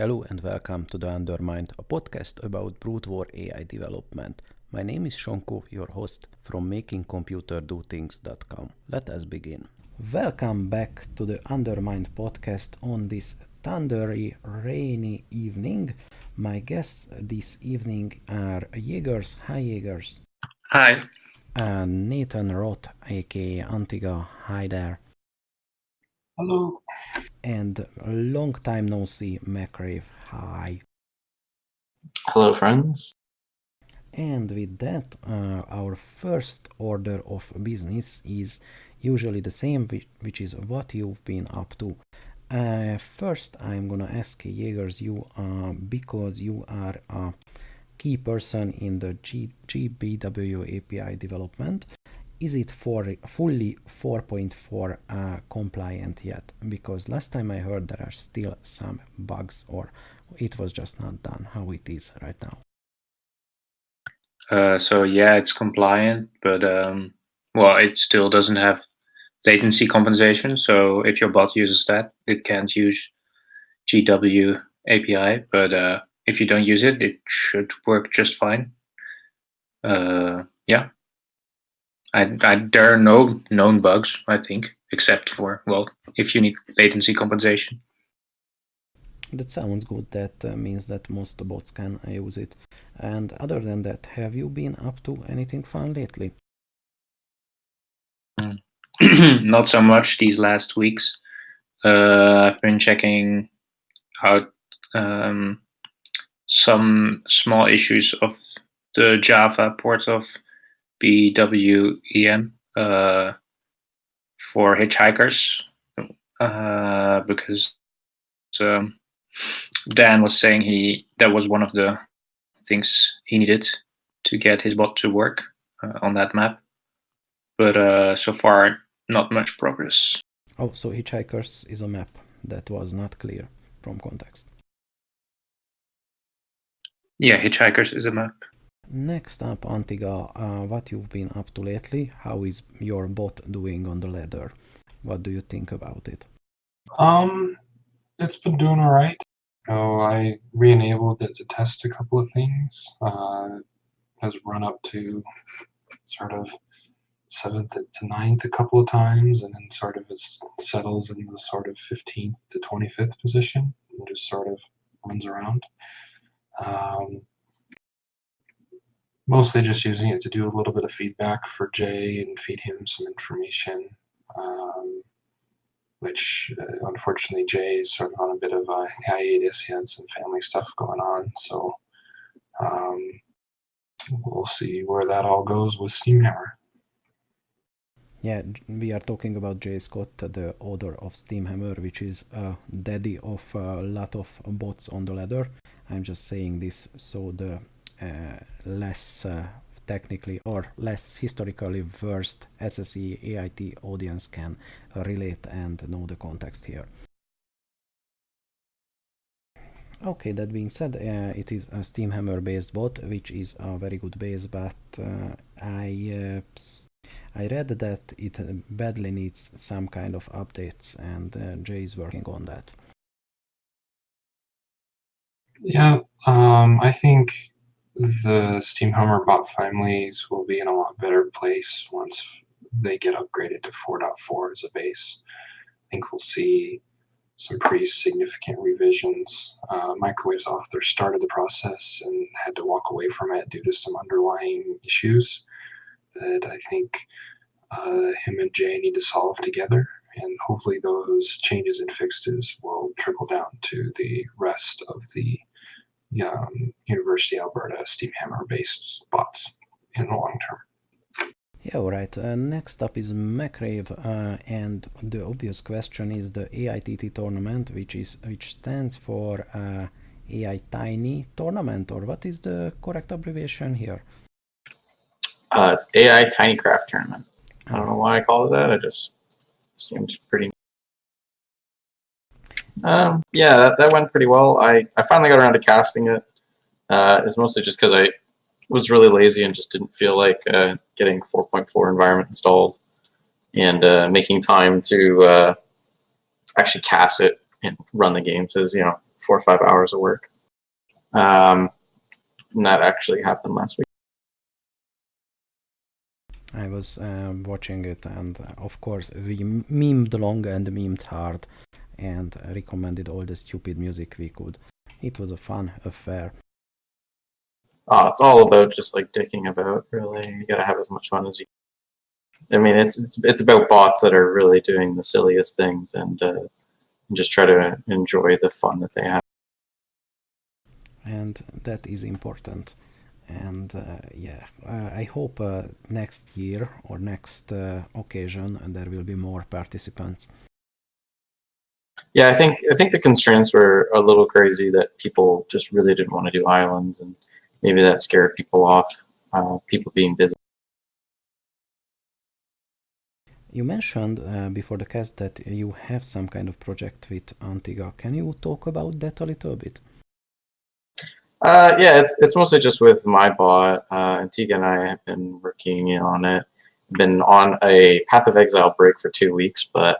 Hello and welcome to the Undermind, a podcast about brute war AI development. My name is Shonko, your host from makingcomputerdothings.com. Let us begin. Welcome back to the Undermind podcast on this thundery, rainy evening. My guests this evening are Jaegers. Hi Jaegers. Hi. And Nathan Roth, aka Antigua. Hi there. Hello. And long time no see, MacRave. Hi. Hello, friends. And with that, our first order of business is usually the same, which is what you've been up to. First, I'm gonna ask Jaegers you, because you are a key person in the GBW API development. Is it fully 4.4 compliant yet? Because last time I heard there are still some bugs, or it was just not done. How it is right now? So yeah, it's compliant, but well, it still doesn't have latency compensation. So if your bot uses that, it can't use GW API. But if you don't use it, it should work just fine. Yeah. There are no known bugs, I think, except for, well, if you need latency compensation. That sounds good. That means that most bots can use it. And other than that, have you been up to anything fun lately? Not so much these last weeks. I've been checking out some small issues of the Java port of BWEM for Hitchhikers, because Dan was saying that was one of the things he needed to get his bot to work on that map. But so far, not much progress. Oh, so Hitchhikers is a map. That was not clear from context. Yeah, Hitchhikers is a map. Next up, Antigua, what you've been up to lately? How is your bot doing on the ladder? What do you think about it? It's been doing all right. So I re-enabled it to test a couple of things. Has run up to sort of 7th to 9th a couple of times, and then sort of it settles in the sort of 15th to 25th position and just sort of runs around. Mostly just using it to do a little bit of feedback for Jay and feed him some information, which unfortunately Jay is sort of on a bit of a hiatus. He had some family stuff going on, so we'll see where that all goes with SteamHammer. Yeah, we are talking about Jay Scott, the author of SteamHammer, which is daddy of a lot of bots on the ladder. I'm just saying this so the less technically or less historically versed SSE AIT audience can relate and know the context here. Okay, that being said, it is a SteamHammer based bot, which is a very good base, but I read that it badly needs some kind of updates, and Jay is working on that. Yeah, I think the SteamHammer bot families will be in a lot better place once they get upgraded to 4.4 as a base. I think we'll see some pretty significant revisions. Microwave's author started the process and had to walk away from it due to some underlying issues that I think him and Jay need to solve together, and hopefully those changes and fixes will trickle down to the rest of the University of Alberta SteamHammer-based bots in the long term. Yeah, alright. Next up is MacRave, and the obvious question is the AITT tournament, which stands for AI Tiny Tournament, or what is the correct abbreviation here? It's AI TinyCraft Tournament. I don't know why I call it that. It just seemed pretty. Yeah, that went pretty well. I finally got around to casting it. It's mostly just because I was really lazy and just didn't feel like getting 4.4 environment installed and making time to actually cast it and run the games is, 4 or 5 hours of work. And that actually happened last week. I was watching it, and of course we memed long and memed hard, and recommended all the stupid music we could. It was a fun affair. It's all about just like dicking about, really. You gotta have as much fun as you can. I mean, it's about bots that are really doing the silliest things, and just try to enjoy the fun that they have. And that is important. And yeah, I hope next year or next occasion there will be more participants. Yeah, I think the constraints were a little crazy, that people just really didn't want to do islands, and maybe that scared people off, people being busy. You mentioned before the cast that you have some kind of project with Antigua. Can you talk about that a little bit? Yeah, it's mostly just with my bot. Antigua and I have been working on it. Been on a Path of Exile break for 2 weeks, but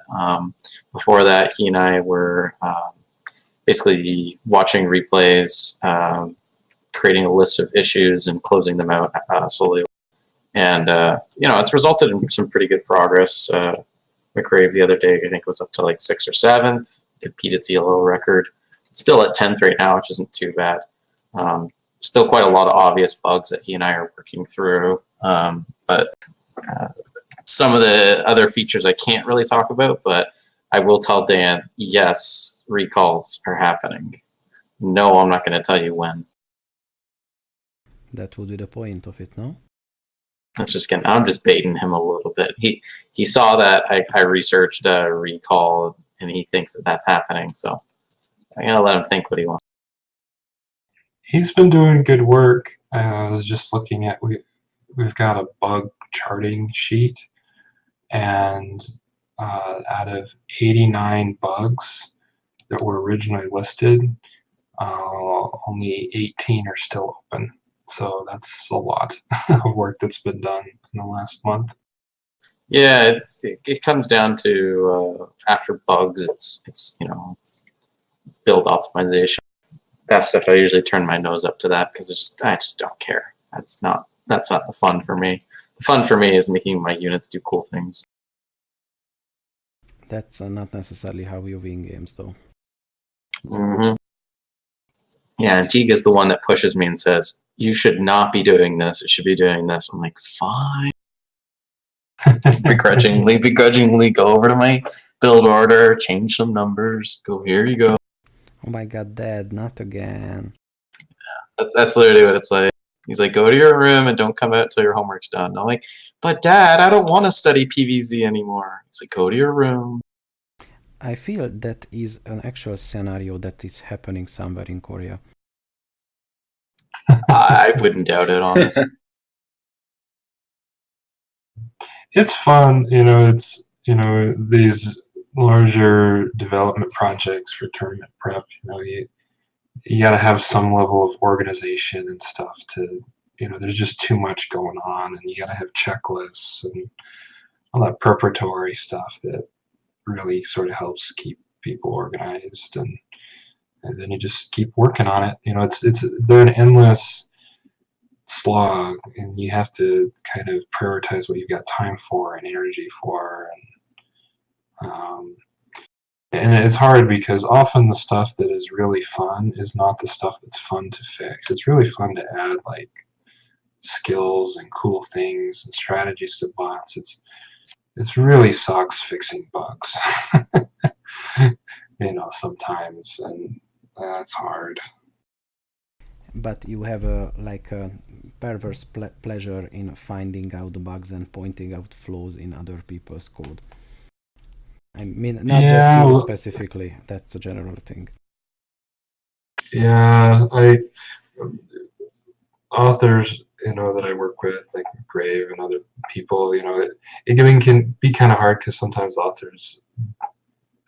before that, he and I were basically watching replays, creating a list of issues, and closing them out slowly. And it's resulted in some pretty good progress. McRave the other day, I think, was up to like 6th or 7th. It beat its ELO record. It's still at 10th right now, which isn't too bad. Still quite a lot of obvious bugs that he and I are working through, but some of the other features I can't really talk about, but I will tell Dan, yes, recalls are happening. No, I'm not going to tell you when. That would be the point of it, no? I'm just baiting him a little bit. He saw that I researched recall, and he thinks that that's happening, so I'm going to let him think what he wants. He's been doing good work. I was just looking at, we've got a bug charting sheet, and out of 89 bugs that were originally listed, only 18 are still open. So that's a lot of work that's been done in the last month. Yeah, it comes down to after bugs, it's build optimization. That stuff, I usually turn my nose up to that, because I just don't care. That's not the fun for me. The fun for me is making my units do cool things. That's not necessarily how you win games, though. Mm-hmm. Yeah, Antigua's the one that pushes me and says, you should not be doing this, it should be doing this. I'm like, fine. begrudgingly go over to my build order, change some numbers, go, here you go. Oh my god, Dad, not again. That's literally what it's like. He's like, go to your room and don't come out till your homework's done. I'm like, but Dad, I don't want to study PVZ anymore. He's like, go to your room. I feel that is an actual scenario that is happening somewhere in Korea. I wouldn't doubt it, honestly. It's fun, it's these larger development projects for tournament prep. You got to have some level of organization and stuff to, there's just too much going on, and you got to have checklists and all that preparatory stuff that really sort of helps keep people organized, and then you just keep working on it. They're an endless slog, and you have to kind of prioritize what you've got time for and energy for, and it's hard, because often the stuff that is really fun is not the stuff that's fun to fix. It's really fun to add like skills and cool things and strategies to bots. It's really sucks fixing bugs, sometimes, and that's hard. But you have a perverse pleasure in finding out the bugs and pointing out flaws in other people's code. I mean, not just you specifically, that's a general thing. Yeah, authors, that I work with, like Grave and other people, it can be kind of hard, because sometimes authors,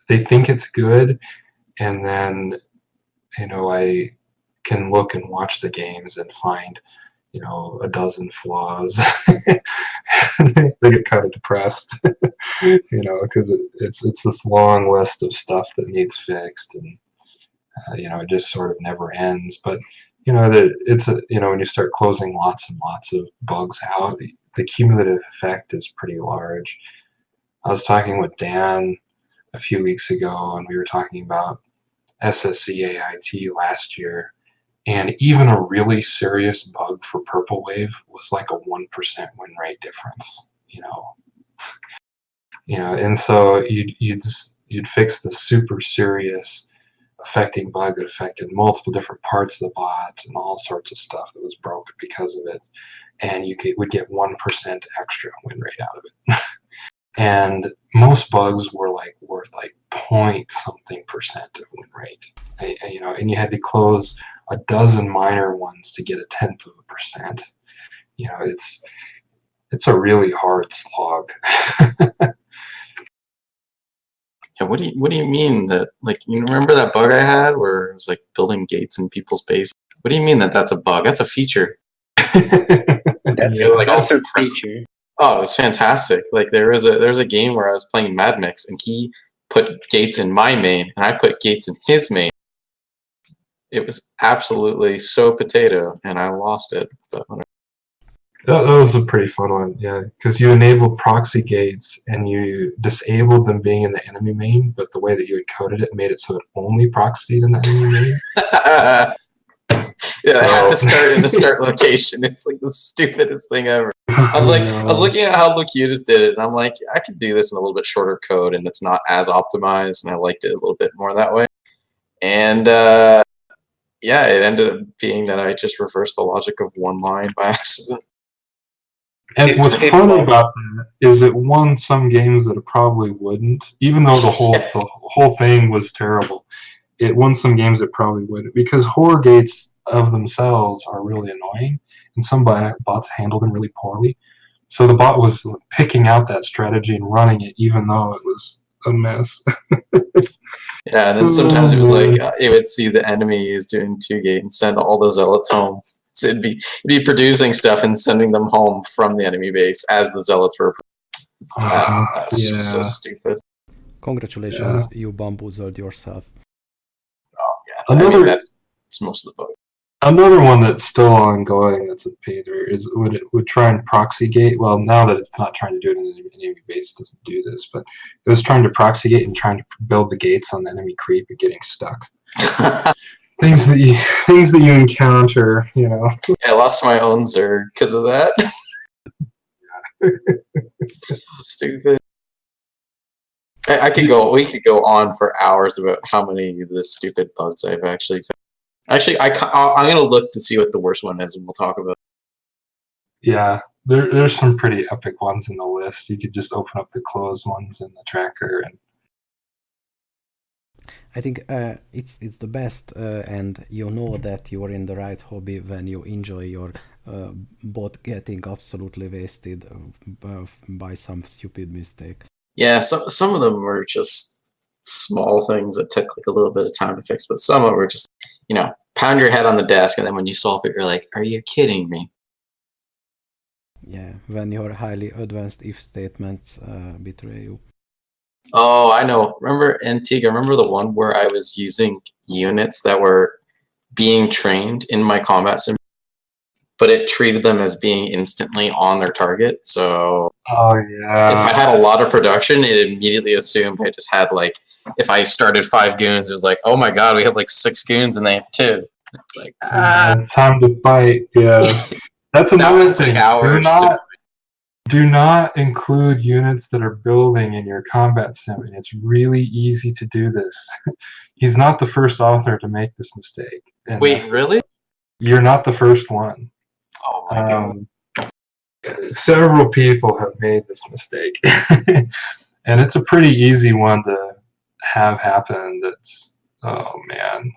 they think it's good, and then, I can look and watch the games and find, a dozen flaws. They get kind of depressed, because it's this long list of stuff that needs fixed, and It just sort of never ends. But when you start closing lots and lots of bugs out, the cumulative effect is pretty large. I was talking with Dan a few weeks ago, and we were talking about SSCAIT last year, and even a really serious bug for Purple Wave was like a 1% win rate difference. And so you'd fix the super serious affecting bug that affected multiple different parts of the bot and all sorts of stuff that was broken because of it, and would get 1% extra win rate out of it. And most bugs were worth point something percent of win rate, and you had to close a dozen minor ones to get 1/10%. It's a really hard slog. Yeah, what do you mean that, you remember that bug I had where it was building gates in people's base? What do you mean that that's a bug? That's a feature. That's a feature. Oh, it was fantastic. There was a game where I was playing Mad Mix and he put gates in my main and I put gates in his main. It was absolutely so potato and I lost it, but whatever. That was a pretty fun one, yeah, because you enabled proxy gates and you disabled them being in the enemy main, but the way that you had coded it made it so it only proxied in the enemy main. Yeah, I had to start in the start location. It's the stupidest thing ever. I was looking at how Locutus did it, and I'm like, I could do this in a little bit shorter code, and it's not as optimized, and I liked it a little bit more that way. And yeah, it ended up being that I just reversed the logic of one line by accident. And what's fun about that is it won some games that it probably wouldn't, even though the whole thing was terrible. It won some games that probably wouldn't, because horror gates of themselves are really annoying, and some bots handle them really poorly. So the bot was picking out that strategy and running it, even though it was a mess. Yeah, and then sometimes it was it would see the enemy is doing 2-gate and send all the zealots home. So it'd be producing stuff and sending them home from the enemy base as the zealots were. That's just so stupid. Congratulations, you bamboozled yourself. Oh yeah, that's most of the bug. Another one that's still ongoing that's a painter is would try and proxy gate. Well, now that it's not trying to do it in the enemy base, it doesn't do this, but it was trying to proxy gate and trying to build the gates on the enemy creep and getting stuck. things that you encounter, Yeah, I lost my own Zerg because of that. So stupid. We could go on for hours about how many of the stupid bugs I've actually found. Actually, I'm gonna look to see what the worst one is, and we'll talk about it. Yeah, there's some pretty epic ones in the list. You could just open up the closed ones in the tracker, and I think it's the best, and you know that you're in the right hobby when you enjoy your bot getting absolutely wasted by some stupid mistake. Yeah, some of them were just small things that took a little bit of time to fix, but some of them were just, pound your head on the desk, and then when you solve it, you're like, are you kidding me? Yeah, when your highly advanced if statements betray you. Oh, I know. Remember Antigua? Remember the one where I was using units that were being trained in my combat sim, but it treated them as being instantly on their target. So if I had a lot of production, it immediately assumed I just had if I started 5 goons, it was like, oh my god, we have 6 goons and they have 2. It's like, it's time to fight. Yeah, that's another thing. Do not include units that are building in your combat sim, and it's really easy to do this. He's not the first author to make this mistake. Wait, really? You're not the first one. Oh my god. Several people have made this mistake. And it's a pretty easy one to have happen. That's, oh man.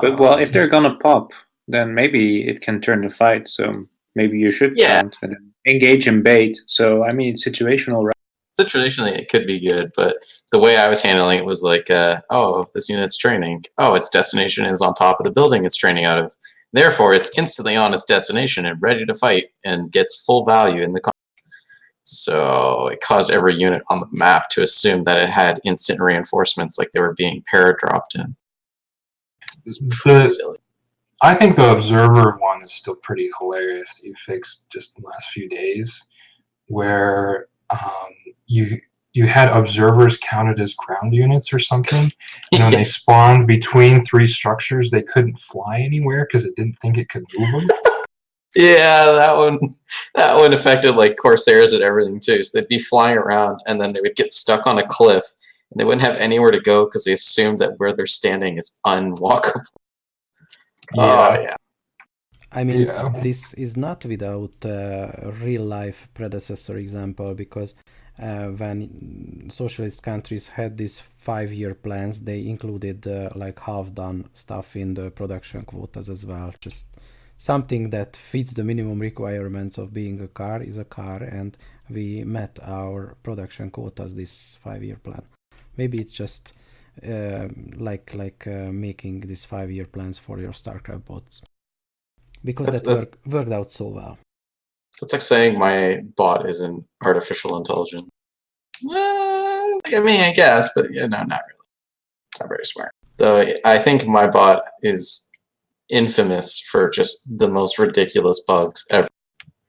But well, if they're gonna pop, then maybe it can turn the fight, so maybe you should count and engage in bait. So I mean, it's situational, right? Situationally, it could be good, but the way I was handling it was oh, this unit's training. Oh, its destination is on top of the building it's training out of. Therefore, it's instantly on its destination and ready to fight and gets full value in the combat. So it caused every unit on the map to assume that it had instant reinforcements, like they were being paradropped in. It's pretty The silly. I think the observer one is still pretty hilarious that you fixed just in the last few days, where you had observers counted as ground units or something, and when they spawned between three structures, they couldn't fly anywhere because it didn't think it could move them. Yeah, that one affected like Corsairs and everything too. So they'd be flying around, and then they would get stuck on a cliff, and they wouldn't have anywhere to go because they assumed that where they're standing is unwalkable. Oh yeah. I mean, Yeah. this is not without real life predecessor example, because when socialist countries had these 5-year plans, they included like half done stuff in the production quotas as well. Just something that fits the minimum requirements of being a car is a car, and we met our production quotas this 5-year plan. Maybe it's just like making these 5-year plans for your Starcraft bots, because that worked out so well. That's like saying my bot is an artificial intelligence. I mean, I guess, but not really. It's not very smart. Though I think my bot is infamous for just the most ridiculous bugs ever,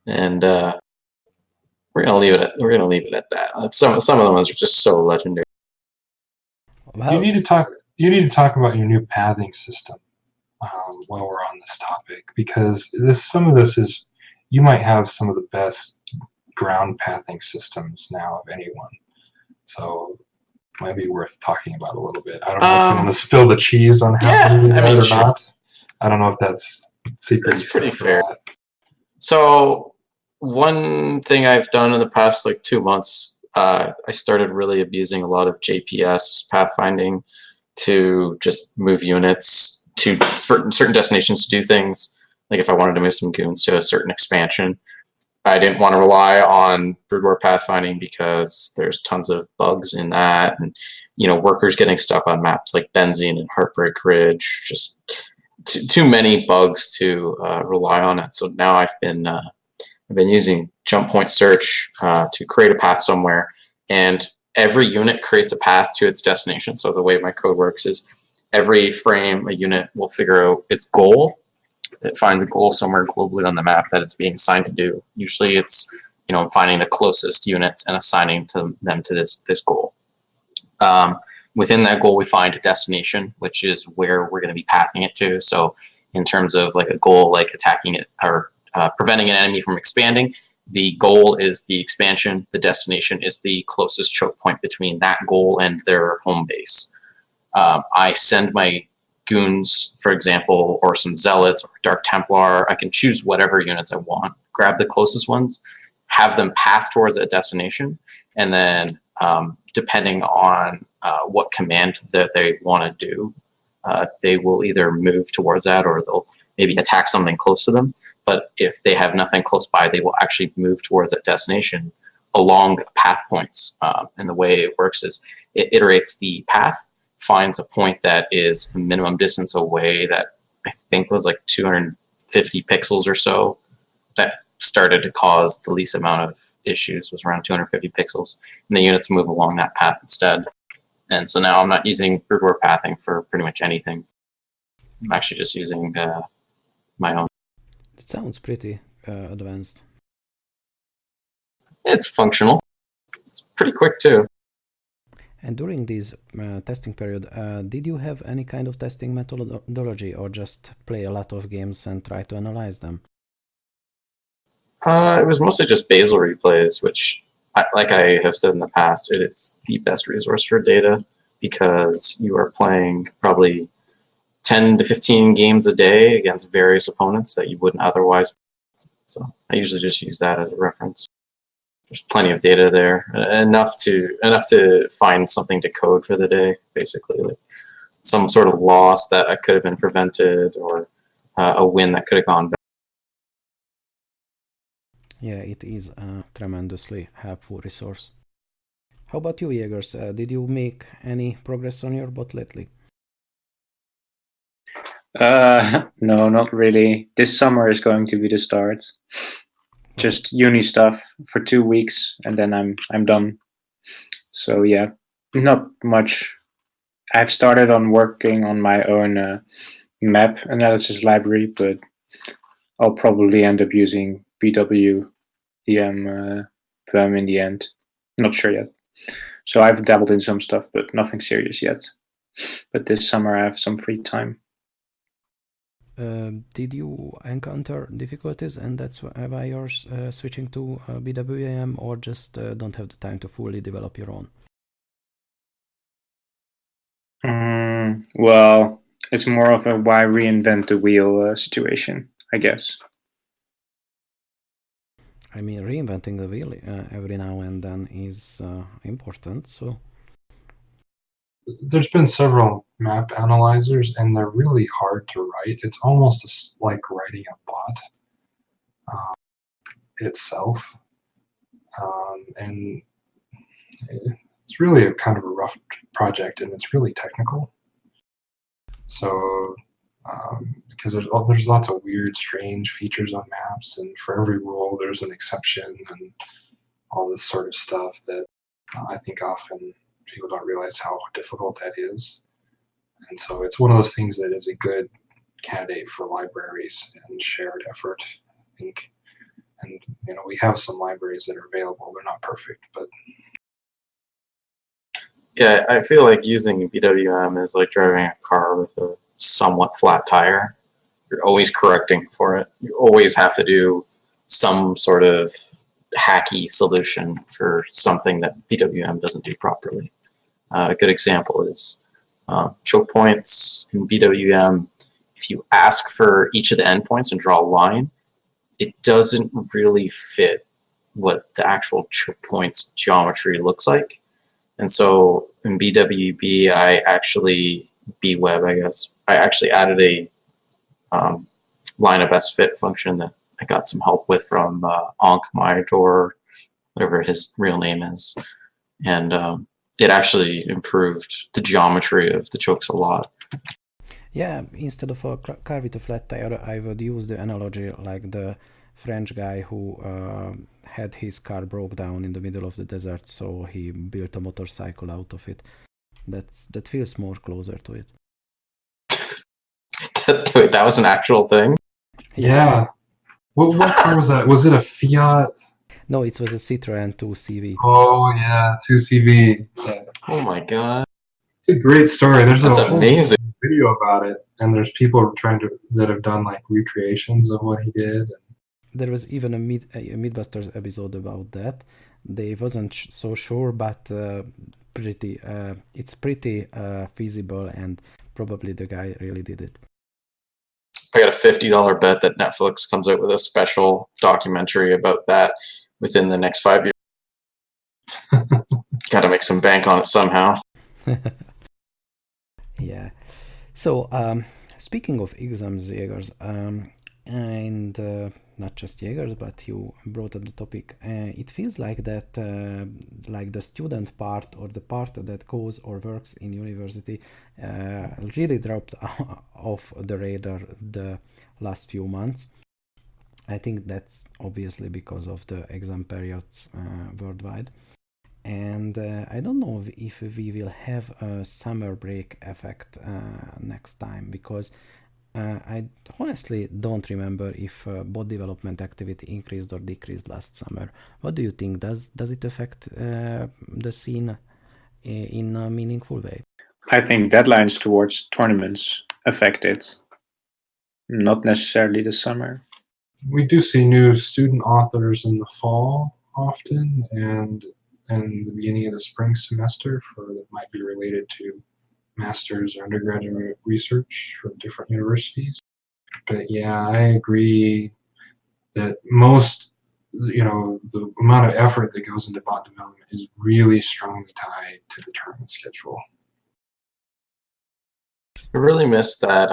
and we're gonna leave it at that. Some of them are just so legendary. Well, You need to talk about your new pathing system while we're on this topic, because some of this is, you might have some of the best ground pathing systems now of anyone. So might be worth talking about a little bit. I don't know if you want to spill the cheese on how you do that or not. I don't know if that's secret. It's pretty fair. So one thing I've done in the past like 2 months, I started really abusing a lot of JPS pathfinding to just move units to certain destinations to do things. Like if I wanted to move some goons to a certain expansion, I didn't want to rely on Brood War pathfinding because there's tons of bugs in that, and workers getting stuck on maps like Benzene and Heartbreak Ridge. Just too many bugs to rely on it. So now I've been using jump point search to create a path somewhere, and every unit creates a path to its destination. So the way my code works is every frame a unit will figure out its goal. It finds a goal somewhere globally on the map that it's being assigned to do. Usually it's finding the closest units and assigning them to this goal. Within that goal, we find a destination, which is where we're going to be pathing it to. So in terms of like a goal, like attacking it or preventing an enemy from expanding, the goal is the expansion. The destination is the closest choke point between that goal and their home base. I send my goons, for example, or some zealots or Dark Templar. I can choose whatever units I want, grab the closest ones, have them path towards a destination, and then depending on what command that they want to do, they will either move towards that or they'll maybe attack something close to them. But if they have nothing close by, they will actually move towards that destination along path points. And the way it works is it iterates the path, finds a point that is a minimum distance away that I think was like 250 pixels or so. That started to cause the least amount of issues, was around 250 pixels. And the units move along that path instead. And so now I'm not using Brood War pathing for pretty much anything. I'm actually just using my own. It sounds pretty advanced. It's functional. It's pretty quick too. And during this testing period, did you have any kind of testing methodology, or just play a lot of games and try to analyze them? It was mostly just basal replays, which, like I have said in the past, it is the best resource for data because you are playing probably 10 to 15 games a day against various opponents that you wouldn't otherwise. So I usually just use that as a reference. There's plenty of data there, enough to find something to code for the day, basically, like some sort of loss that could have been prevented or a win that could have gone better. Yeah, it is a tremendously helpful resource. How about you, Jaegers? Did you make any progress on your bot lately? No, not really. This summer is going to be the start. Just uni stuff for 2 weeks, and then I'm done. So yeah, not much. I've started on working on my own map analysis library, but I'll probably end up using BWEM in the end. Not sure yet. So I've dabbled in some stuff, but nothing serious yet. But this summer I have some free time. Did you encounter difficulties, and that's why you're switching to BWEM, or just don't have the time to fully develop your own? Well, it's more of a why reinvent the wheel situation, I guess. I mean, reinventing the wheel every now and then is important, so... There's been several map analyzers, and they're really hard to write. It's almost like writing a bot itself. And it's really a kind of a rough project, and it's really technical. So, because there's lots of weird, strange features on maps, and for every rule there's an exception, and all this sort of stuff that I think often people don't realize how difficult that is. And so it's one of those things that is a good candidate for libraries and shared effort, I think. And we have some libraries that are available. They're not perfect, but Yeah, I feel like using BWM is like driving a car with a somewhat flat tire. You're always correcting for it. You always have to do some sort of hacky solution for something that BWM doesn't do properly. A good example is choke points in BWM. If you ask for each of the endpoints and draw a line, it doesn't really fit what the actual choke points geometry looks like. And so in BWB, BWeb, I guess, I actually added a line of best fit function that I got some help with from Ankmairdor, whatever his real name is. And it actually improved the geometry of the chokes a lot. Yeah, instead of a car with a flat tire, I would use the analogy like the French guy who had his car broke down in the middle of the desert, so he built a motorcycle out of it. That feels more closer to it. Wait, that was an actual thing? Yes. Yeah. What car was that? Was it a Fiat? No, it was a Citroen 2CV. Oh yeah, 2CV. Yeah. Oh my god. It's a great story. There's That's a whole amazing. video about it, and there's people that have done like recreations of what he did. There was even a Mythbusters episode about that. They wasn't so sure, but it's pretty feasible, and probably the guy really did it. I got a $50 bet that Netflix comes out with a special documentary about that within the next 5 years. Got to make some bank on it somehow. Yeah. So, speaking of exams, Jaegers, and not just Jaegers, but you brought up the topic. It feels like that, like the student part or the part that goes or works in university, really dropped off the radar the last few months. I think that's obviously because of the exam periods worldwide. And I don't know if we will have a summer break effect next time, because I honestly don't remember if bot development activity increased or decreased last summer. What do you think? Does it affect the scene in a meaningful way? I think deadlines towards tournaments affect it, not necessarily the summer. We do see new student authors in the fall often, and the beginning of the spring semester that might be related to master's or undergraduate research from different universities. But yeah, I agree that most, the amount of effort that goes into bot development is really strongly tied to the tournament schedule. I really missed that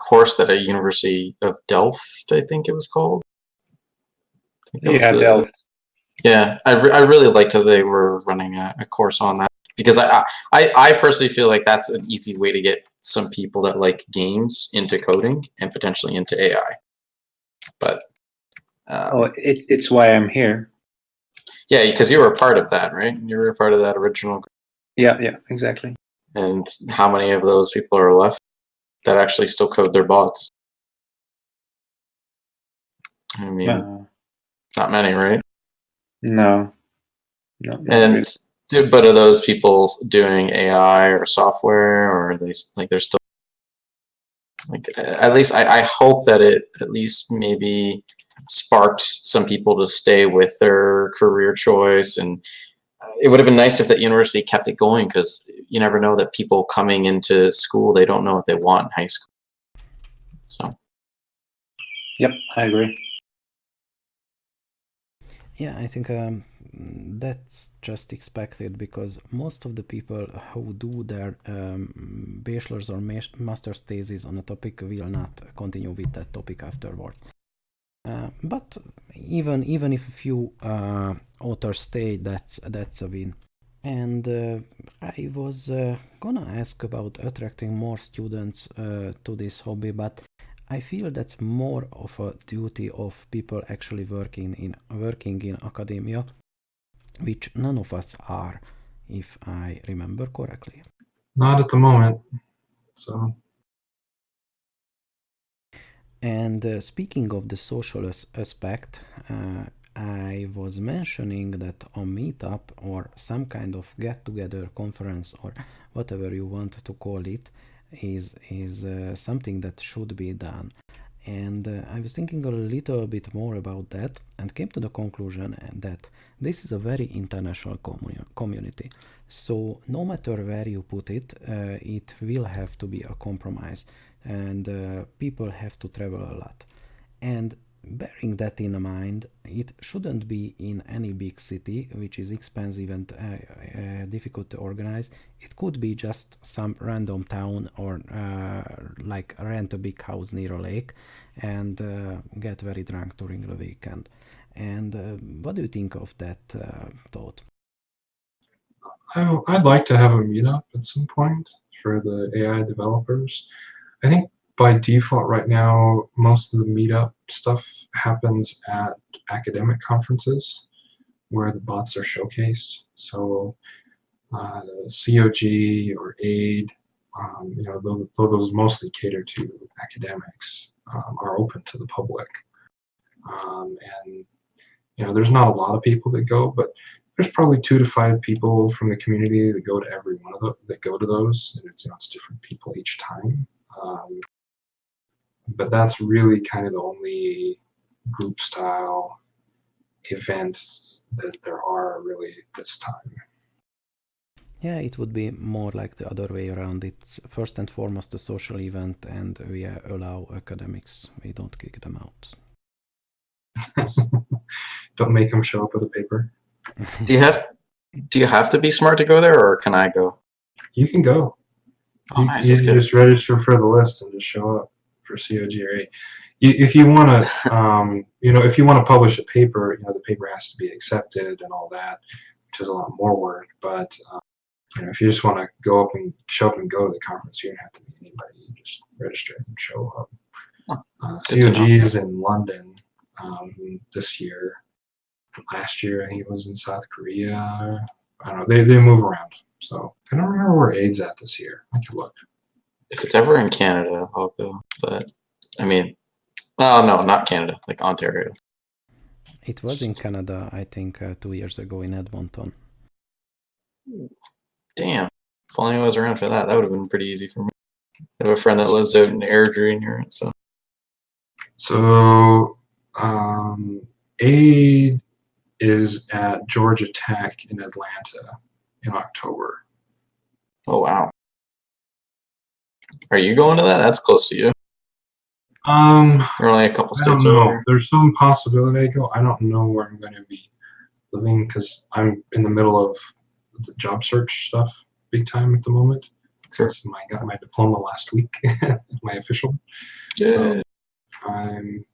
course that at University of Delft, I think it was called. Yeah, Delft. Yeah, I really liked how they were running a course on that, because I personally feel like that's an easy way to get some people that like games into coding and potentially into AI. But it's why I'm here. Yeah, because you were a part of that, right? You were a part of that original. Yeah, exactly. And how many of those people are left? that actually still code their bots. I mean, not many, right? No. Not And really. but are those people doing AI or software, or are they like they're still like at least I hope that it at least maybe sparked some people to stay with their career choice, and it would have been nice if that university kept it going, because you never know that people coming into school, they don't know what they want in high school. So Yep, I agree. Yeah, I think that's just expected, because most of the people who do their bachelor's or master's thesis on a topic will not continue with that topic afterwards. But even if a few authors stay, that's a win. And I was gonna ask about attracting more students to this hobby, but I feel that's more of a duty of people actually working in academia, which none of us are, if I remember correctly. Not at the moment. So And speaking of the social aspect, I was mentioning that a meetup or some kind of get-together conference or whatever you want to call it is something that should be done. And I was thinking a little bit more about that and came to the conclusion that this is a very international community. So no matter where you put it, it will have to be a compromise, and people have to travel a lot. And bearing that in mind, it shouldn't be in any big city, which is expensive and difficult to organize. It could be just some random town, or like rent a big house near a lake and get very drunk during the weekend. And what do you think of that thought? I'd like to have a meetup at some point for the AI developers. I think by default right now, most of the meetup stuff happens at academic conferences where the bots are showcased. So COG or AID, those mostly cater to academics, are open to the public. And there's not a lot of people that go, but there's probably 2 to 5 people from the community that go to every one of that go to those, and it's different people each time. But that's really kind of the only group style event that there are really this time. Yeah, it would be more like the other way around. It's first and foremost a social event, and we allow academics. We don't kick them out. Don't make them show up with a paper. do you have to be smart to go there, or can I go? You can go. Oh, nice, that's You good. just register for the list and just show up for COG or A. If you want to, if you want to publish a paper, the paper has to be accepted and all that, which is a lot more work. But if you just want to show up and go to the conference, you don't have to meet anybody. You just register and show up. COG is in London this year. Last year, I think it was in South Korea. I don't know. They move around. So I don't remember where AID's at this year. I could look. If it's ever in Canada, I'll go. But I mean, oh no, not Canada, like Ontario. It was in Canada, I think, 2 years ago in Edmonton. Damn. If only I was around for that, that would have been pretty easy for me. I have a friend that lives out in Airdrie near it, so. So AID is at Georgia Tech in Atlanta in October. Oh wow. Are you going to that? That's close to you. There are only a couple states over here. There's some possibility I go. I don't know where I'm going to be living because I'm in the middle of the job search stuff big time at the moment. Sure. I got my diploma last week, my official. Good. So I'm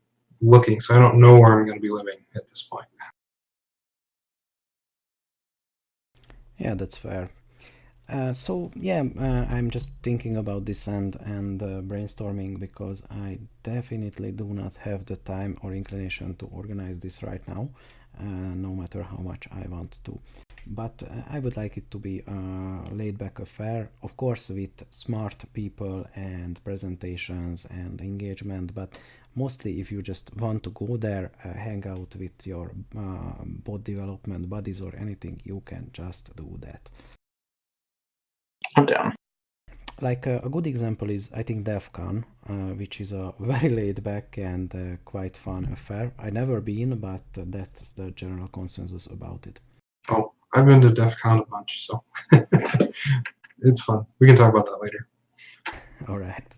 looking, so I don't know where I'm going to be living at this point. Yeah, that's fair. I'm just thinking about this and brainstorming, because I definitely do not have the time or inclination to organize this right now, no matter how much I want to. but I would like it to be a laid-back affair, of course with smart people and presentations and engagement, but mostly if you just want to go there, hang out with your bot development buddies or anything, you can just do that. I'm down. Like a good example is, I think, DEF CON, which is a very laid-back and quite fun affair. I've never been, but that's the general consensus about it. Oh, I've been to DEF CON a bunch, so it's fun. We can talk about that later. All right.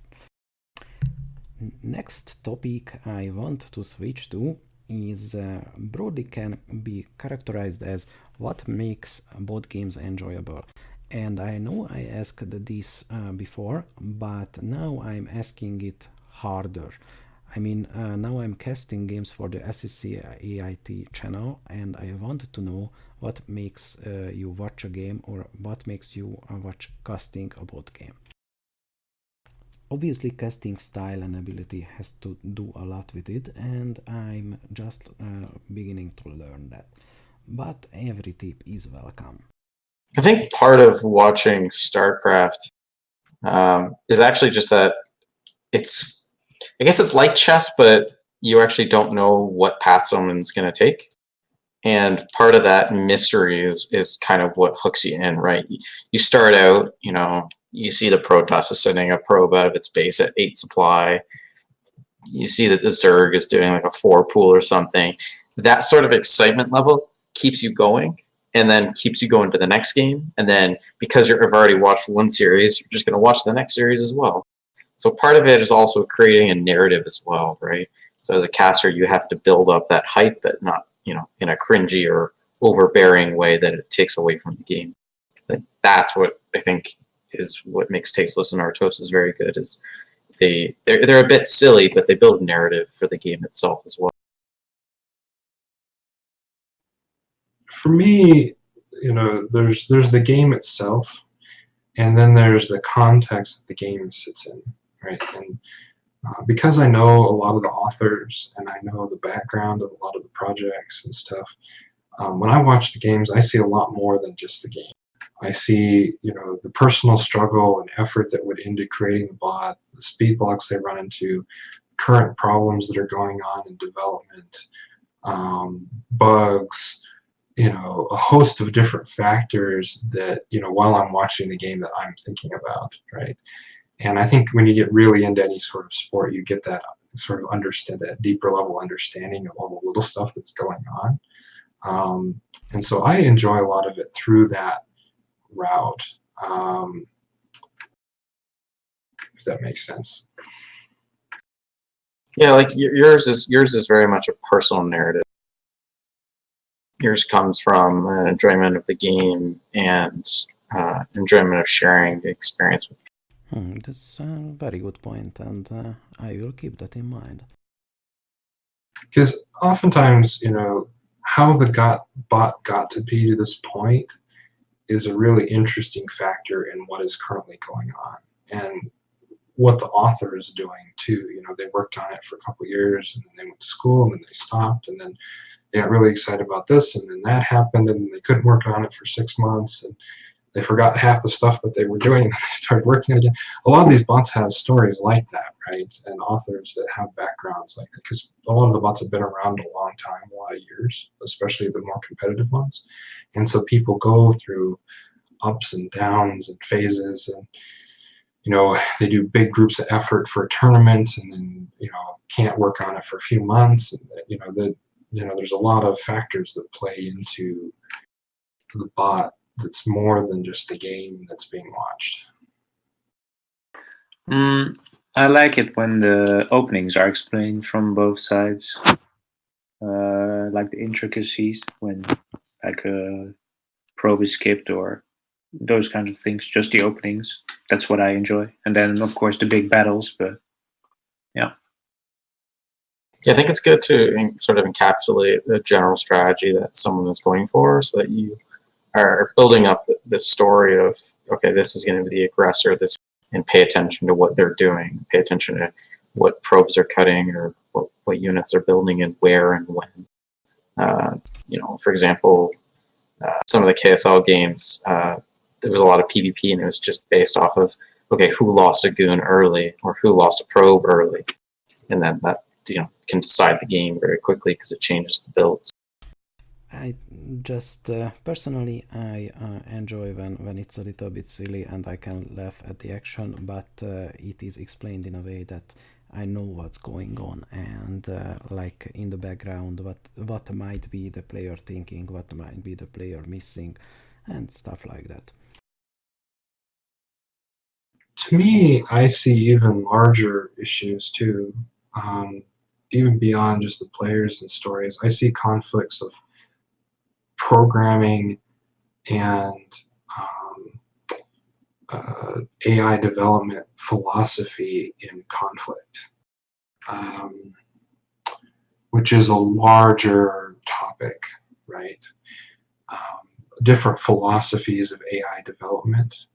Next topic I want to switch to is broadly can be characterized as what makes board games enjoyable. And I know I asked this before, but now I'm asking it harder. I mean, now I'm casting games for the SCHNAIL channel, and I want to know what makes you watch a game, or what makes you watch casting a board game. Obviously, casting style and ability has to do a lot with it, and I'm just beginning to learn that. But every tip is welcome. I think part of watching Starcraft is actually just that it's, I guess it's like chess, but you actually don't know what path someone's going to take. And part of that mystery is kind of what hooks you in, right? You start out, you see the Protoss is sending a probe out of its base at 8 supply. You see that the Zerg is doing like a 4 pool or something. That sort of excitement level keeps you going, and then keeps you going to the next game. And then because you've already watched one series, you're just going to watch the next series as well. So part of it is also creating a narrative as well, right? So as a caster, you have to build up that hype, but not, in a cringy or overbearing way that it takes away from the game. That's what I think is what makes Tasteless and Artosis very good. Is they're a bit silly, but they build narrative for the game itself as well. For me, there's the game itself, and then there's the context that the game sits in, right? And because I know a lot of the authors and I know the background of a lot of the projects and stuff, when I watch the games, I see a lot more than just the game. I see, the personal struggle and effort that went into creating the bot, the speed blocks they run into, current problems that are going on in development, bugs, a host of different factors that, while I'm watching the game that I'm thinking about, right? And I think when you get really into any sort of sport, you get that sort of understand that deeper level understanding of all the little stuff that's going on. And so I enjoy a lot of it through that route, if that makes sense. Yeah, like yours is very much a personal narrative. Yours comes from enjoyment of the game and enjoyment of sharing the experience with people. That's a very good point, and I will keep that in mind. Because oftentimes, how the bot got to be to this point is a really interesting factor in what is currently going on and what the author is doing too. They worked on it for a couple of years, and then they went to school, and then they stopped, and then they got really excited about this, and then that happened, and they couldn't work on it for 6 months, and they forgot half the stuff that they were doing, and they started working again. A lot of these bots have stories like that, right? And authors that have backgrounds like that, because a lot of the bots have been around a long time, a lot of years, especially the more competitive ones. And so people go through ups and downs and phases, and they do big groups of effort for a tournament, and then can't work on it for a few months, and there's a lot of factors that play into the bot that's more than just the game that's being watched. I like it when the openings are explained from both sides, like the intricacies when like a probe is skipped or those kinds of things. Just the openings. That's what I enjoy, and then of course the big battles. But yeah. Yeah, I think it's good to sort of encapsulate the general strategy that someone is going for, so that you are building up the story of, okay, this is going to be the aggressor, and pay attention to what they're doing, pay attention to what probes are cutting or what units they're building and where and when. For example, some of the KSL games, there was a lot of PvP, and it was just based off of, okay, who lost a goon early or who lost a probe early, and then that can decide the game very quickly because it changes the builds. I just personally I enjoy when it's a little bit silly and I can laugh at the action, but it is explained in a way that I know what's going on, and like in the background what might be the player thinking, what might be the player missing, and stuff like that. To me, I see even larger issues too, even beyond just the players and stories. I see conflicts of programming and AI development philosophy in conflict, which is a larger topic, right? Different philosophies of AI development,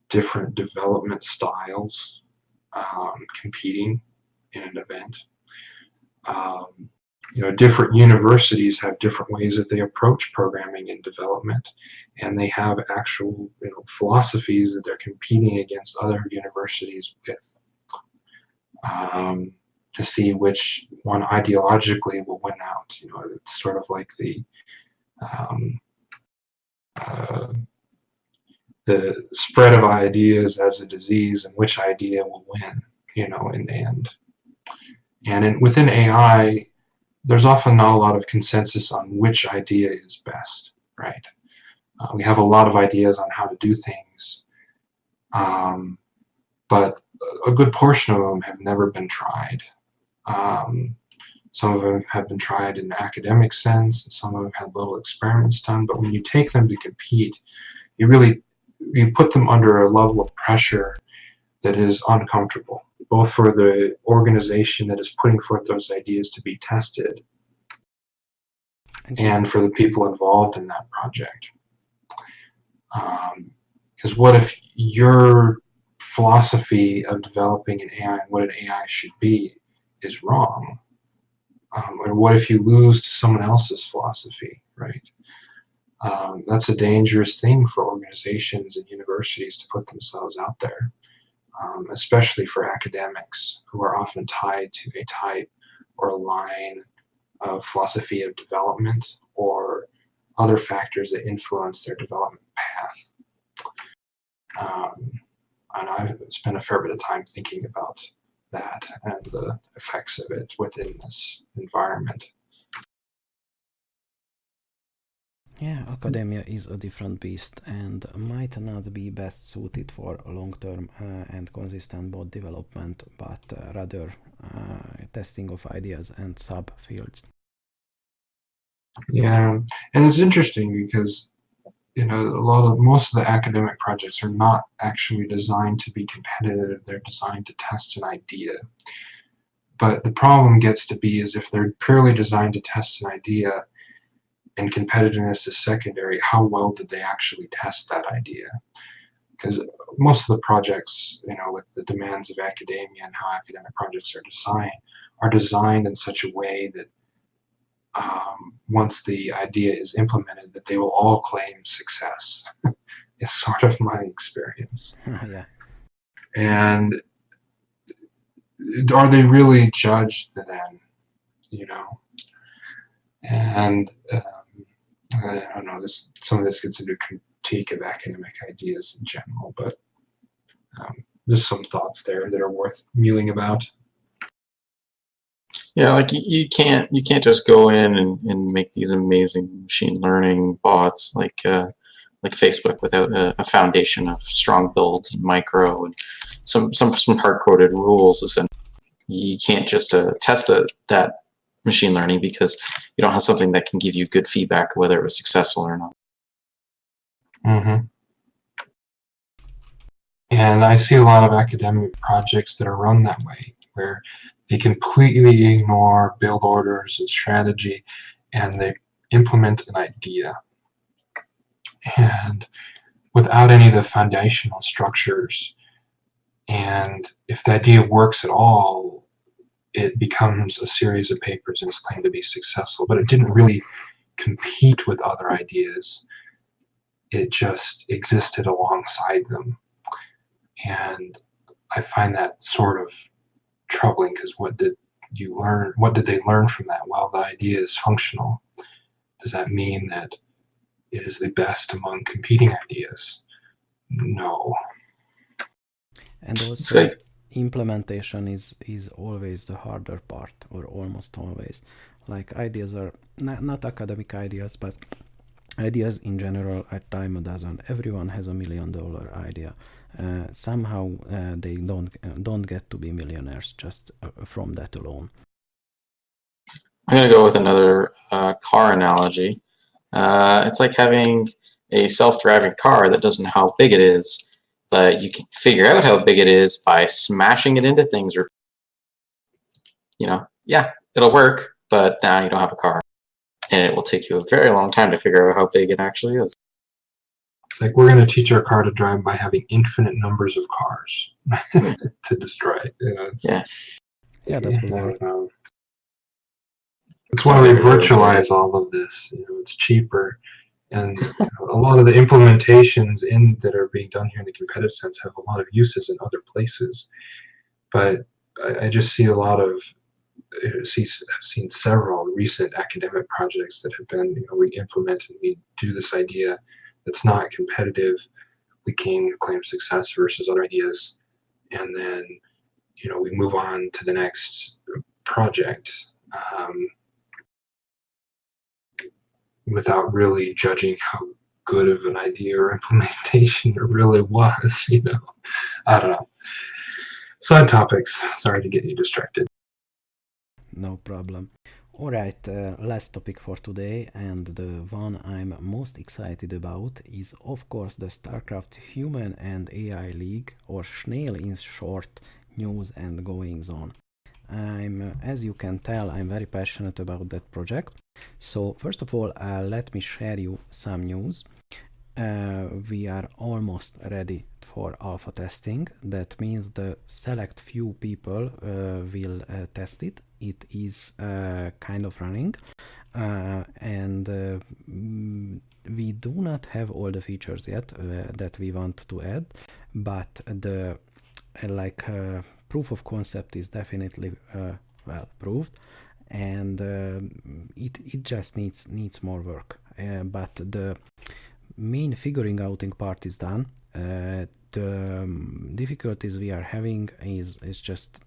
different development styles competing in an event. Different universities have different ways that they approach programming and development, and they have actual philosophies that they're competing against other universities with, to see which one ideologically will win out. It's sort of like the spread of ideas as a disease, and which idea will win, in the end. And within AI, there's often not a lot of consensus on which idea is best, right? We have a lot of ideas on how to do things, but a good portion of them have never been tried. Some of them have been tried in an academic sense, and some of them had little experiments done, but when you take them to compete, you put them under a level of pressure that is uncomfortable, both for the organization that is putting forth those ideas to be tested and for the people involved in that project. Because what if your philosophy of developing an AI and what an AI should be is wrong? Or what if you lose to someone else's philosophy, right? That's a dangerous thing for organizations and universities to put themselves out there. Especially for academics who are often tied to a type or a line of philosophy of development or other factors that influence their development path. And I've spent a fair bit of time thinking about that and the effects of it within this environment. Yeah, academia is a different beast and might not be best suited for long-term and consistent bot development, but rather testing of ideas and sub-fields. Yeah, and it's interesting because most of the academic projects are not actually designed to be competitive. They're designed to test an idea. But the problem gets to be is if they're purely designed to test an idea and competitiveness is secondary, how well did they actually test that idea? Because most of the projects, with the demands of academia and how academic projects are designed in such a way that once the idea is implemented, that they will all claim success. Is sort of my experience. Yeah. And are they really judged then? And I don't know. Some of this gets into critique of academic ideas in general, but there's some thoughts there that are worth musing about. Yeah, like you can't just go in and make these amazing machine learning bots like Facebook without a foundation of strong builds and micro and some hard-coded rules. Essentially, you can't just test that machine learning because you don't have something that can give you good feedback whether it was successful or not. Mm-hmm. And I see a lot of academic projects that are run that way, where they completely ignore build orders and strategy, and they implement an idea. And without any of the foundational structures, and if the idea works at all, it becomes a series of papers and it's claimed to be successful, but it didn't really compete with other ideas. It just existed alongside them. And I find that sort of troubling, because what did you learn? What did they learn from that? Well, the idea is functional. Does that mean that it is the best among competing ideas? No. And also, So- implementation is always the harder part, or almost always. Like, ideas are not academic ideas, but ideas in general are dime a dozen. Everyone has $1 million idea. Somehow they don't get to be millionaires just from that alone. I'm going to go with another car analogy. It's like having a self-driving car that doesn't know how big it is, but you can figure out how big it is by smashing it into things. Or, yeah, it'll work, but now you don't have a car. And it will take you a very long time to figure out how big it actually is. It's like, we're going to teach our car to drive by having infinite numbers of cars to destroy it. Yeah, that will work. It's why we virtualize all of this. It's cheaper, and a lot of the implementations that are being done here in the competitive sense have a lot of uses in other places. But I just see I've seen several recent academic projects that have been, we implement and we do this idea that's not competitive. We can claim success versus other ideas, and then we move on to the next project. Without really judging how good of an idea or implementation it really was, I don't know. Side topics. Sorry to get you distracted. No problem. Alright, last topic for today, and the one I'm most excited about is, of course, the Starcraft Human and AI League, or SCHNAIL in short, news and goings on. As you can tell, I'm very passionate about that project. So first of all, let me share you some news. We are almost ready for alpha testing. That means the select few people will test it. It is kind of running, and we do not have all the features yet that we want to add, but the proof of concept is definitely well proved, and it just needs more work. But the main figuring outing part is done. The difficulties we are having is just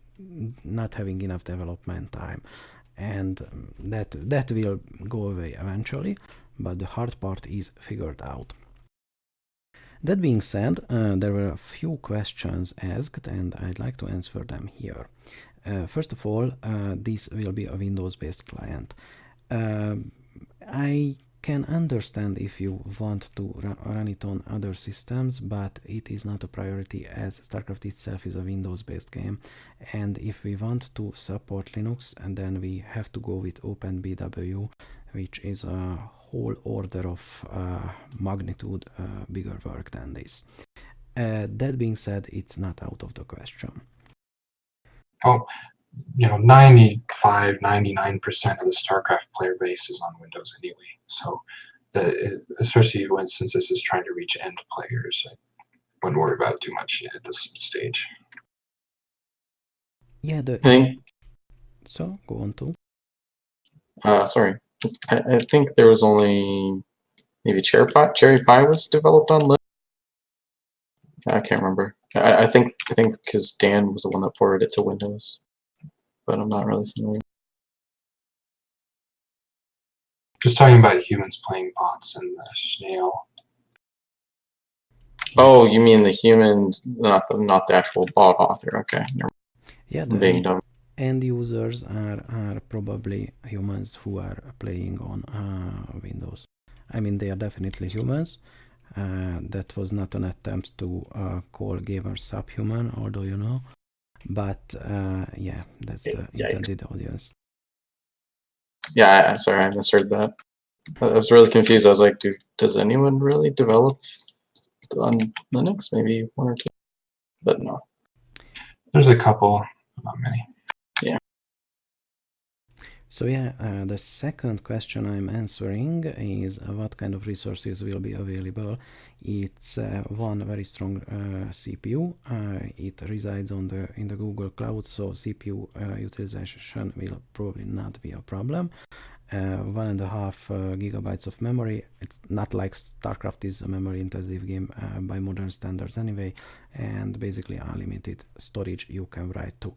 not having enough development time, and that will go away eventually, but the hard part is figured out. That being said, there were a few questions asked, and I'd like to answer them here. First of all, this will be a Windows-based client. I can understand if you want to run it on other systems, but it is not a priority, as StarCraft itself is a Windows-based game, and if we want to support Linux, and then we have to go with OpenBW, which is a whole order of magnitude bigger work than this. That being said, it's not out of the question. Oh, 95, 99% of the StarCraft player base is on Windows anyway. So, especially since this is trying to reach end players, I wouldn't worry about it too much at this stage. Yeah, so go on to. Sorry, I think there was only maybe Cherry Pie was developed on Linux. I can't remember. I think because Dan was the one that ported it to Windows, but I'm not really familiar. Just talking about humans playing bots and the SCHNAIL. Oh, you mean the humans, not the actual bot author? Okay. Yeah, being dumb. End users are probably humans who are playing on Windows. I mean, they are definitely humans. That was not an attempt to call gamers subhuman, although but yeah, that's the intended audience. Yeah, sorry, I misheard that. I was really confused. I was like, does anyone really develop on Linux? Maybe one or two, but no. There's a couple, not many. Yeah. So yeah, the second question I'm answering is what kind of resources will be available. It's one very strong CPU. It resides in the Google Cloud, so CPU utilization will probably not be a problem. 1.5 gigabytes of memory. It's not like Starcraft is a memory intensive game by modern standards anyway, and basically unlimited storage you can write to.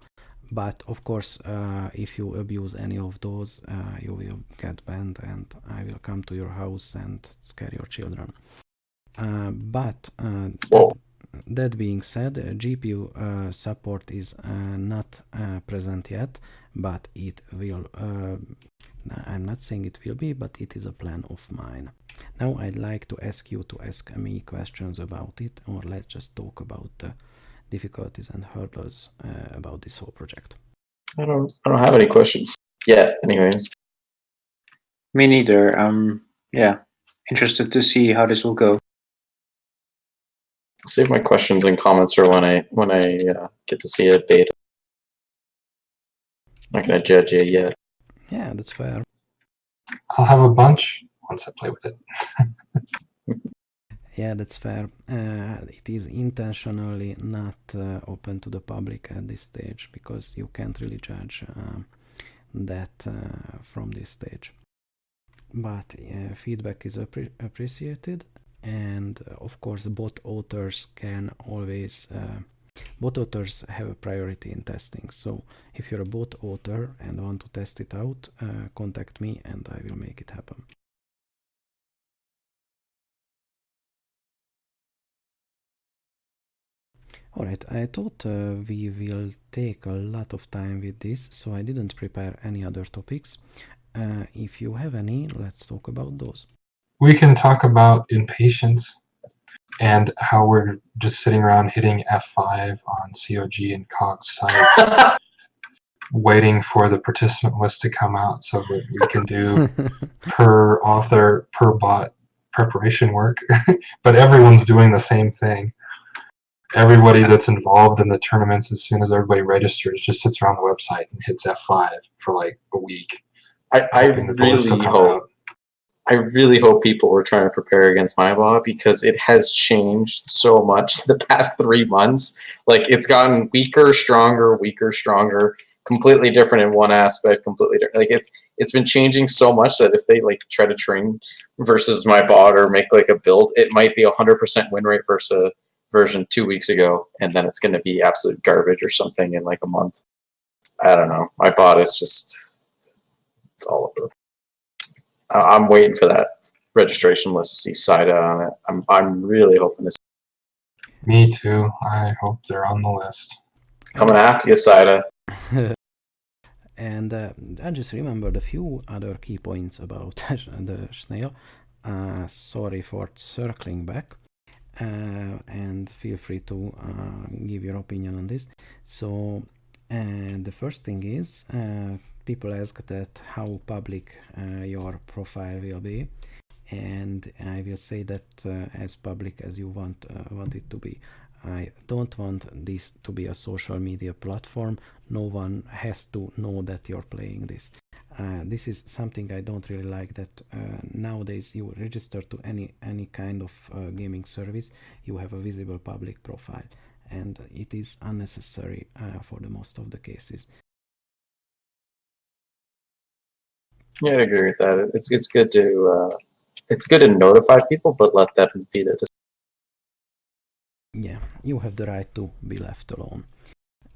But of course, if you abuse any of those, you will get banned, and I will come to your house and scare your children. But that being said, GPU support is not present yet, but it will. I'm not saying it will be, but it is a plan of mine. Now I'd like to ask you to ask me questions about it, or let's just talk about the difficulties and hurdles about this whole project. I don't have any questions yet. Anyways, Me neither. Yeah, interested to see how this will go. save my questions and comments for when I get to see a beta. I'm not gonna judge you yet. Yeah, that's fair. I'll have a bunch once I play with it. Yeah, that's fair. It is intentionally not open to the public at this stage because you can't really judge that from this stage. But feedback is appreciated, and of course, bot authors can always. Bot authors have a priority in testing. So if you're a bot author and want to test it out, contact me and I will make it happen. Alright, I thought we will take a lot of time with this, so I didn't prepare any other topics. If you have any, let's talk about those. We can talk about impatience and how we're just sitting around hitting F5 on COG and COG's site, waiting for the participant list to come out so that we can do per author, per bot preparation work. But everyone's doing the same thing. Everybody that's involved in the tournaments, as soon as everybody registers, just sits around the website and hits F5 for like a week. I really hope people were trying to prepare against my bot because it has changed so much the past 3 months. Like it's gotten weaker, stronger, completely different in one aspect, completely different. Like it's been changing so much that if they like try to train versus my bot or make like a build, it might be 100% win rate versus a version 2 weeks ago, and then it's going to be absolute garbage or something in like a month. I don't know. My bot is just, it's all over. I'm waiting for that registration list to see SIDA on it. I'm really hoping to see. Me too. I hope they're on the list. Coming after you, SIDA. And I just remembered a few other key points about the SCHNAIL. Sorry for circling back. And feel free to give your opinion on this. So the first thing is people ask that how public your profile will be, and I will say that as public as you want it to be. I don't want this to be a social media platform. No one has to know that you're playing this. This is something I don't really like, that nowadays you register to any kind of gaming service, you have a visible public profile, and it is unnecessary for the most of the cases. Yeah, I agree with that. It's good to notify people, but let them be the decision. Yeah, you have the right to be left alone.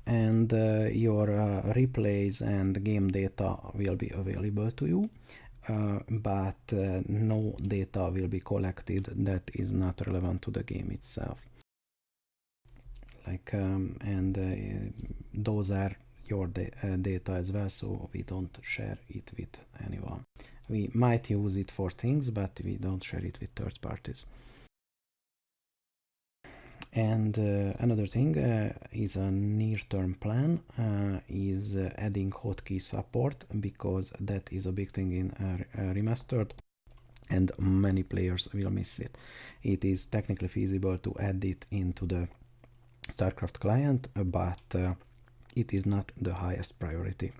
And your replays and game data will be available to you, but no data will be collected that is not relevant to the game itself. Like and those are your data as well, so we don't share it with anyone. We might use it for things, but we don't share it with third parties. And another thing is a near-term plan is adding hotkey support, because that is a big thing in Remastered, and many players will miss it. It is technically feasible to add it into the Starcraft client, but it is not the highest priority.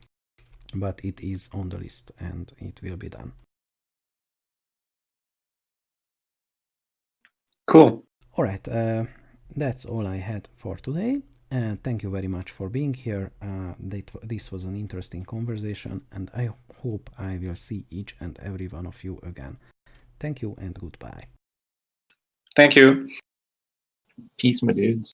but it is on the list and it will be done. Cool. All right, that's all I had for today. Thank you very much for being here. This was an interesting conversation, and I hope I will see each and every one of you again. Thank you and goodbye. Thank you. Peace, my dudes.